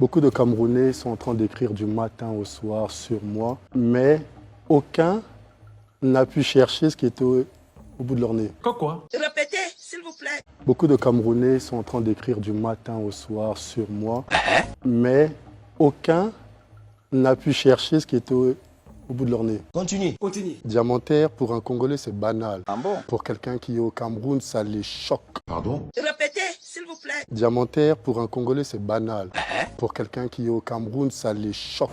Beaucoup de Camerounais sont en train d'écrire du matin au soir sur moi, mais aucun n'a pu chercher ce qui était au bout de leur nez. Quoi? Répétez, s'il vous plaît. Beaucoup de Camerounais sont en train d'écrire du matin au soir sur moi, mais aucun n'a pu chercher ce qui était au bout de leur nez. Continue. Diamantaire, pour un Congolais, c'est banal. Ah bon? Pour quelqu'un qui est au Cameroun, ça les choque. Pardon? Répétez, s'il vous plaît. Diamantaire, pour un Congolais, c'est banal. Pour quelqu'un qui est au Cameroun, ça les choque.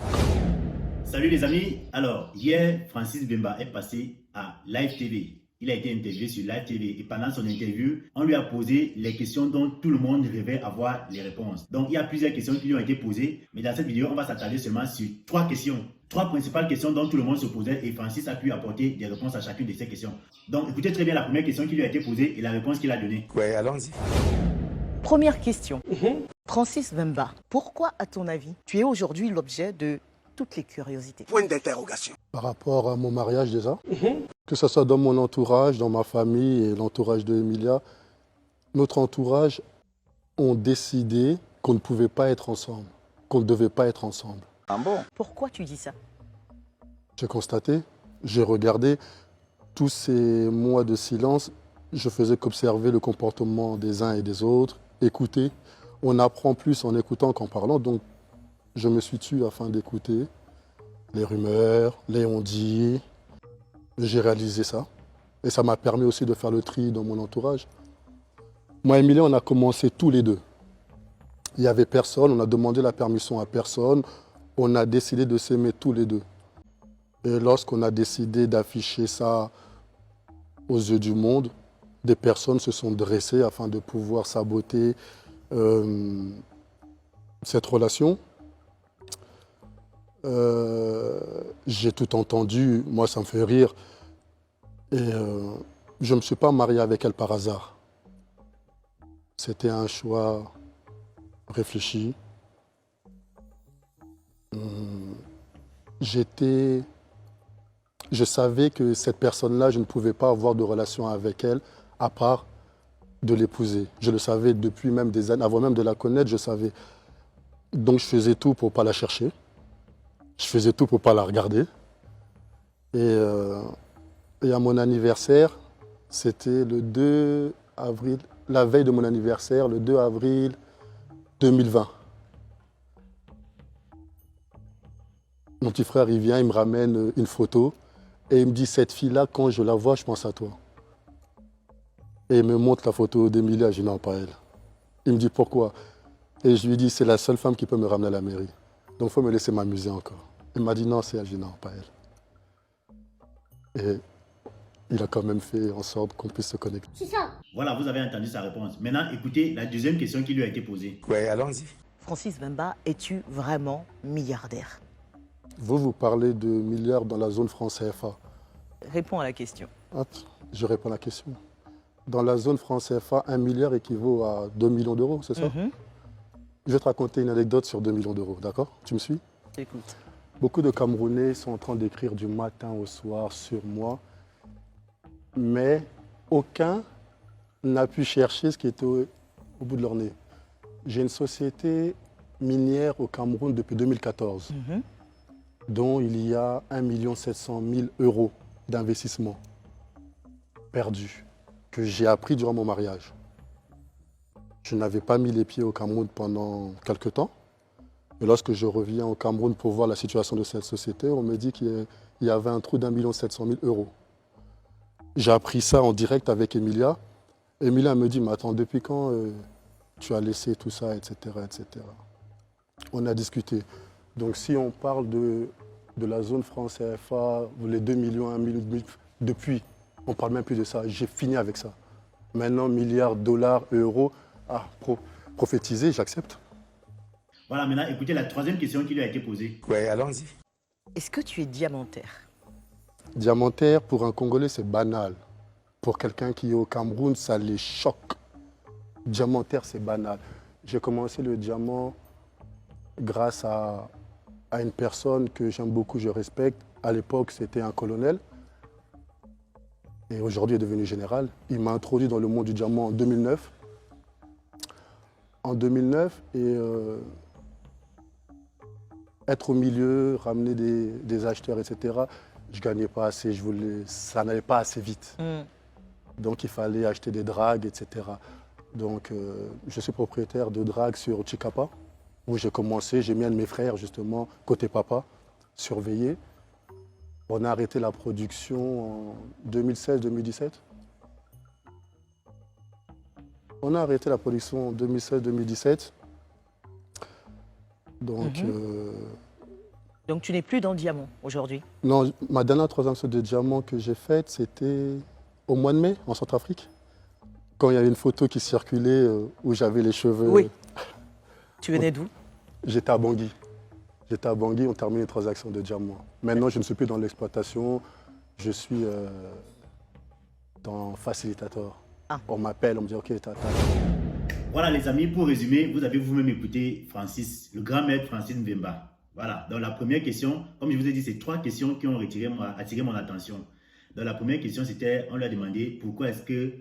Salut les amis, alors hier Francis Bemba est passé à Live TV. Il a été interviewé sur Live TV et pendant son interview, on lui a posé les questions dont tout le monde rêvait avoir les réponses. Donc il y a plusieurs questions qui lui ont été posées, mais dans cette vidéo, on va s'attarder seulement sur 3 questions. 3 principales questions dont tout le monde se posait et Francis a pu apporter des réponses à chacune de ces questions. Donc écoutez très bien la première question qui lui a été posée et la réponse qu'il a donnée. Ouais, allons-y. Première question. Francis Bemba, pourquoi, à ton avis, tu es aujourd'hui l'objet de toutes les curiosités? Point d'interrogation. Par rapport à mon mariage déjà, que ce soit dans mon entourage, dans ma famille et l'entourage de Emilia, notre entourage ont décidé qu'on ne pouvait pas être ensemble, qu'on ne devait pas être ensemble. Ah bon? Pourquoi tu dis ça? J'ai constaté, j'ai regardé tous ces mois de silence, je faisais qu'observer le comportement des uns et des autres, écouter. On apprend plus en écoutant qu'en parlant, donc je me suis tué afin d'écouter les rumeurs, les on-dit. J'ai réalisé ça. Et ça m'a permis aussi de faire le tri dans mon entourage. Moi et Emilia, on a commencé tous les deux. Il n'y avait personne, on a demandé la permission à personne. On a décidé de s'aimer tous les deux. Et lorsqu'on a décidé d'afficher ça aux yeux du monde, des personnes se sont dressées afin de pouvoir saboter cette relation. J'ai tout entendu, moi ça me fait rire. Et je ne me suis pas marié avec elle par hasard. C'était un choix réfléchi. Je savais que cette personne-là, je ne pouvais pas avoir de relation avec elle à part de l'épouser. Je le savais depuis même des années, avant même de la connaître, je savais. Donc je faisais tout pour ne pas la chercher. Je faisais tout pour ne pas la regarder. Et à mon anniversaire, c'était le 2 avril, la veille de mon anniversaire, le 2 avril 2020. Mon petit frère, il vient, il me ramène une photo et il me dit, cette fille-là, quand je la vois, je pense à toi. Et il me montre la photo d'Emilia, je dis non, pas elle. Il me dit pourquoi? Et je lui dis, c'est la seule femme qui peut me ramener à la mairie. Donc il faut me laisser m'amuser encore. Il m'a dit non, c'est elle, je dis non, pas elle. Et il a quand même fait en sorte qu'on puisse se connecter. C'est ça. Voilà, vous avez entendu sa réponse. Maintenant, écoutez la deuxième question qui lui a été posée. Ouais, allons-y. Francis Bemba, es-tu vraiment milliardaire? Vous parlez de milliards dans la zone franc CFA. Réponds à la question. Hop, je réponds à la question. Dans la zone franc CFA, 1 milliard équivaut à 2 millions d'euros, c'est ça? Je vais te raconter une anecdote sur 2 millions d'euros, d'accord? Tu me suis? Écoute. Beaucoup de Camerounais sont en train d'écrire du matin au soir sur moi, mais aucun n'a pu chercher ce qui était au bout de leur nez. J'ai une société minière au Cameroun depuis 2014, dont il y a 1 700 000 euros d'investissement perdus, que j'ai appris durant mon mariage. Je n'avais pas mis les pieds au Cameroun pendant quelques temps. Et lorsque je reviens au Cameroun pour voir la situation de cette société, on me dit qu'il y avait un trou d'1 700 000 euros. J'ai appris ça en direct avec Emilia. Emilia me dit, mais attends, depuis quand tu as laissé tout ça, etc., etc. On a discuté. Donc si on parle de la zone franc CFA, les 2 millions, 1 million, depuis, on ne parle même plus de ça. J'ai fini avec ça. Maintenant, milliards, dollars, euros, prophétiser, j'accepte. Voilà, maintenant, écoutez la troisième question qui lui a été posée. Ouais, allons-y. Est-ce que tu es diamantaire? Diamantaire, pour un Congolais, c'est banal. Pour quelqu'un qui est au Cameroun, ça les choque. Diamantaire, c'est banal. J'ai commencé le diamant grâce à une personne que j'aime beaucoup, je respecte. À l'époque, c'était un colonel. Et aujourd'hui, il est devenu général. Il m'a introduit dans le monde du diamant en 2009. En 2009, et être au milieu, ramener des acheteurs, etc. Je ne gagnais pas assez, ça n'allait pas assez vite. Donc il fallait acheter des dragues, etc. Donc je suis propriétaire de dragues sur Chikapa, où j'ai commencé, j'ai mis un de mes frères justement, côté papa, surveiller. On a arrêté la production en 2016-2017. On a arrêté la production en 2016-2017. Donc, Donc tu n'es plus dans le diamant aujourd'hui? non, ma dernière transaction de diamant que j'ai faite, c'était au mois de mai, en Centrafrique. Quand il y avait une photo qui circulait où j'avais les cheveux. Oui. Tu venais d'où? J'étais à Bangui. J'étais à Bangui, on termine les transactions de diamant. Maintenant, je ne suis plus dans l'exploitation, je suis dans facilitateur. Ah. On m'appelle, on me dit ok, t'as. Voilà les amis, pour résumer, vous avez vous-même écouté Francis, le grand maître Francis Mbemba. Voilà, dans la première question, comme je vous ai dit, c'est 3 questions qui ont attiré mon attention. Dans la première question, c'était, on lui a demandé pourquoi est-ce que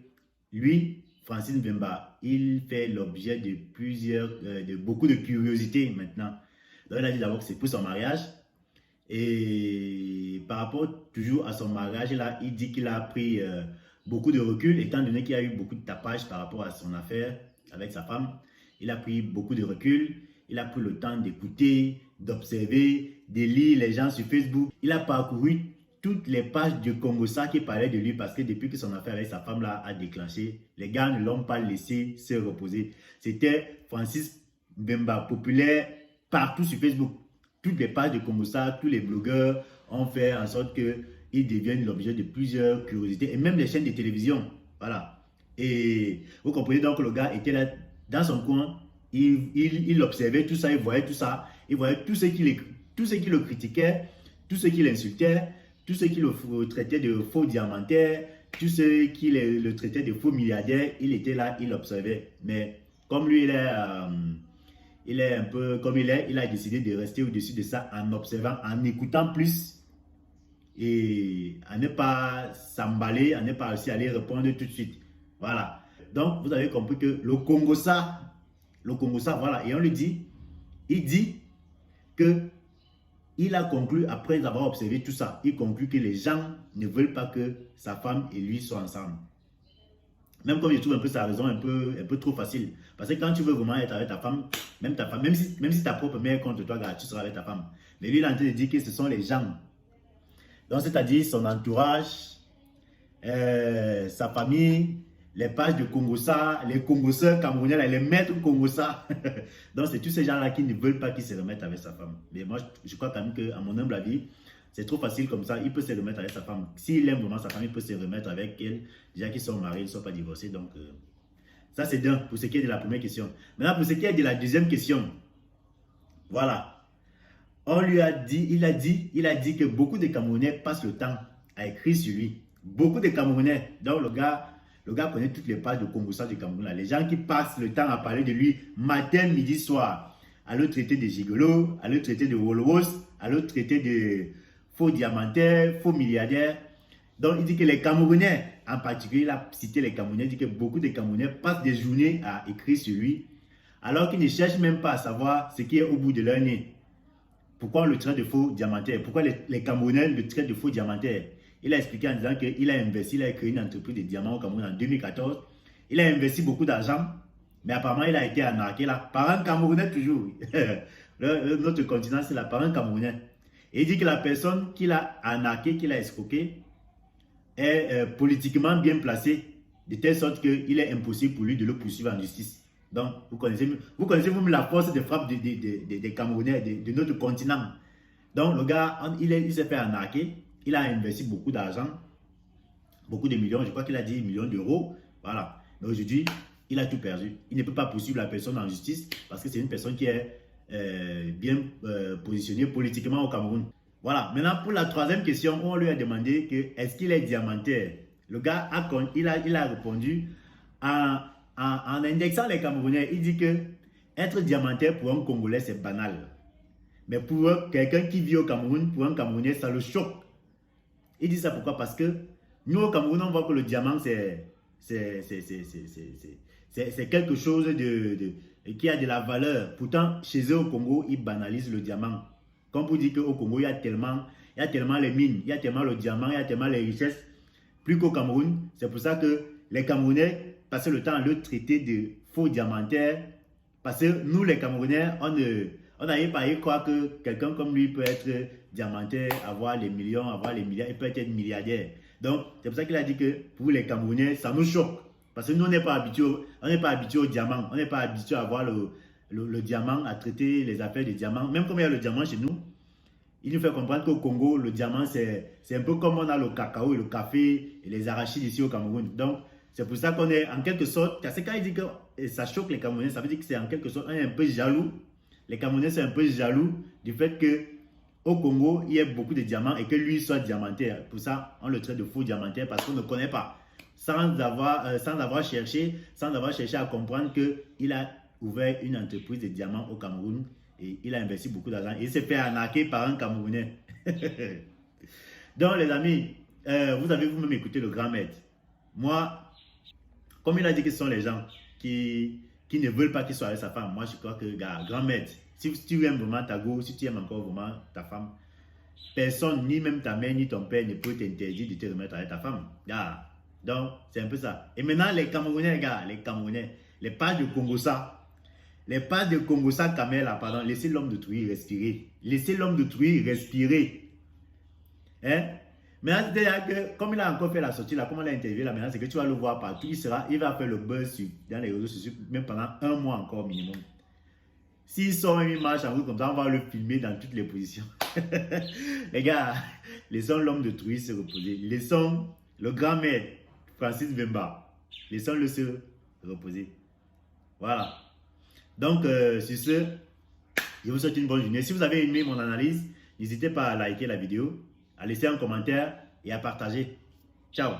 lui, Francis Mbemba, il fait l'objet de beaucoup de curiosités maintenant. Donc il a dit d'abord que c'est pour son mariage. Et par rapport toujours à son mariage, là, il dit qu'il a pris beaucoup de recul, étant donné qu'il y a eu beaucoup de tapage par rapport à son affaire avec sa femme. Il a pris beaucoup de recul, il a pris le temps d'écouter, d'observer, de lire les gens sur Facebook. Il a parcouru toutes les pages de Congossa qui parlaient de lui parce que depuis que son affaire avec sa femme là a déclenché, les gars ne l'ont pas laissé se reposer. C'était Francis Mbemba, populaire partout sur Facebook. Toutes les pages de Congossa, tous les blogueurs ont fait en sorte qu'ils deviennent l'objet de plusieurs curiosités et même les chaînes de télévision. Voilà. Et vous comprenez donc que le gars était là dans son coin, il observait tout ça, il voyait tout ça, il voyait tout ce qui le critiquait, tout ce qui l'insultait, tout ce qui le traitait de faux diamantaire, tout ce qui le traitait de faux milliardaire, il était là, il observait. Mais comme lui, il est un peu comme il a décidé de rester au-dessus de ça en observant, en écoutant plus et à ne pas s'emballer, à ne pas aussi aller répondre tout de suite. Voilà. Donc, vous avez compris que le Congossa, voilà, et on lui dit, il dit que il a conclu, après avoir observé tout ça, il conclut que les gens ne veulent pas que sa femme et lui soient ensemble. Même comme je trouve un peu sa raison un peu trop facile. Parce que quand tu veux vraiment être avec ta femme, même si ta propre mère est contre toi, tu seras avec ta femme. Mais lui, il est en train de dire que ce sont les gens. Donc, c'est-à-dire son entourage, sa famille, les pages de Congossa, les Congosseurs camerounais, les maîtres Congossa. Donc, c'est tous ces gens-là qui ne veulent pas qu'il se remette avec sa femme. Mais moi, je crois quand même qu'à mon humble avis, c'est trop facile comme ça. Il peut se remettre avec sa femme. S'il aime vraiment sa femme, il peut se remettre avec elle. Déjà qu'ils sont mariés, ils ne sont pas divorcés. Donc, ça, c'est d'un pour ce qui est de la première question. Maintenant, pour ce qui est de la deuxième question, voilà. On lui a dit, il a dit que beaucoup de Camerounais passent le temps à écrire sur lui. Beaucoup de Camerounais. Donc, le gars connaît toutes les pages de Congossa du Cameroun. Là. Les gens qui passent le temps à parler de lui matin, midi, soir, à le traiter de gigolo, à le traiter de Wolros, à le traiter de faux diamantaire, faux milliardaire. Donc, il dit que les Camerounais, en particulier, il a cité les Camerounais, il dit que beaucoup de Camerounais passent des journées à écrire sur lui, alors qu'ils ne cherchent même pas à savoir ce qui est au bout de leur nez. Pourquoi on le traite de faux diamantaire? Pourquoi les Camerounais le traitent de faux diamantaire? Il a expliqué en disant qu'il a investi, il a créé une entreprise de diamants au Cameroun en 2014. Il a investi beaucoup d'argent, mais apparemment il a été arnaqué là, par un Camerounais toujours. Notre continent, c'est là, par un Camerounais. Et il dit que la personne qu'il a arnaqué, qu'il a escroqué, est politiquement bien placée, de telle sorte qu'il est impossible pour lui de le poursuivre en justice. Donc, vous connaissez vous la force de frappe des Camerounais, de notre continent. Donc, le gars, il s'est fait arnaquer. Il a investi beaucoup d'argent, beaucoup de millions, je crois qu'il a dit millions d'euros. Voilà. Mais aujourd'hui, il a tout perdu. Il ne peut pas poursuivre la personne en justice parce que c'est une personne qui est bien positionnée politiquement au Cameroun. Voilà. Maintenant, pour la troisième question, on lui a demandé que est-ce qu'il est diamantaire. Le gars il a répondu en indexant les Camerounais. Il dit que être diamantaire pour un Congolais, c'est banal. Mais pour quelqu'un qui vit au Cameroun, pour un Camerounais, ça le choque. Il dit ça pourquoi? Parce que nous au Cameroun, on voit que le diamant, c'est quelque chose qui a de la valeur. Pourtant, chez eux au Congo, ils banalisent le diamant. Comme vous dites qu'au Congo, il y a tellement les mines, il y a tellement le diamant, il y a tellement les richesses, plus qu'au Cameroun. C'est pour ça que les Camerounais passaient le temps à le traiter de faux diamantaires. Parce que nous, les Camerounais, on n'avait pas croire que quelqu'un comme lui peut être diamantaire, avoir les millions, avoir les milliards, il peut être milliardaire. Donc, c'est pour ça qu'il a dit que pour les Camerounais, ça nous choque. Parce que nous, on n'est pas habitués au diamant. On n'est pas habitués à voir le diamant, à traiter les affaires des diamants. Même comme il y a le diamant chez nous, il nous fait comprendre qu'au Congo, le diamant, c'est un peu comme on a le cacao et le café et les arachides ici au Cameroun. Donc, c'est pour ça qu'on est en quelque sorte, parce que quand il dit que ça choque les Camerounais, ça veut dire que c'est en quelque sorte, on est un peu jaloux. Les Camerounais sont un peu jaloux du fait qu'au Congo, il y a beaucoup de diamants et que lui soit diamantaire. Pour ça, on le traite de faux diamantaire parce qu'on ne connaît pas. Sans avoir cherché à comprendre qu'il a ouvert une entreprise de diamants au Cameroun et il a investi beaucoup d'argent. Il s'est fait arnaquer par un Camerounais. Donc, les amis, vous avez vous-même écouté le grand maître. Moi, comme il a dit que ce sont les gens qui ne veulent pas qu'il soit avec sa femme, moi je crois que, gars, grand maître, si tu aimes vraiment ta go, si tu aimes encore vraiment ta femme, personne, ni même ta mère, ni ton père ne peut t'interdire de te remettre avec ta femme. Gars. Donc, c'est un peu ça. Et maintenant, les Camerounais, gars, les pages de Congossa Kamel, pardon, laissez l'homme d'autrui respirer. Laissez l'homme d'autrui respirer. Hein? Maintenant, c'est-à-dire que, comme il a encore fait la sortie, là, comme on l'a interviewé là maintenant, c'est que tu vas le voir partout. Il va faire le buzz dans les réseaux sociaux, même pendant un mois encore minimum. S'il sort une marche en route comme ça, on va le filmer dans toutes les positions. Les gars, laissons l'homme d'autrui se reposer. Laissons le grand maître, Francis Vemba, laissons-le se reposer. Voilà. Donc, sur ce, je vous souhaite une bonne journée. Si vous avez aimé mon analyse, n'hésitez pas à liker la vidéo, à laisser un commentaire et à partager. Ciao.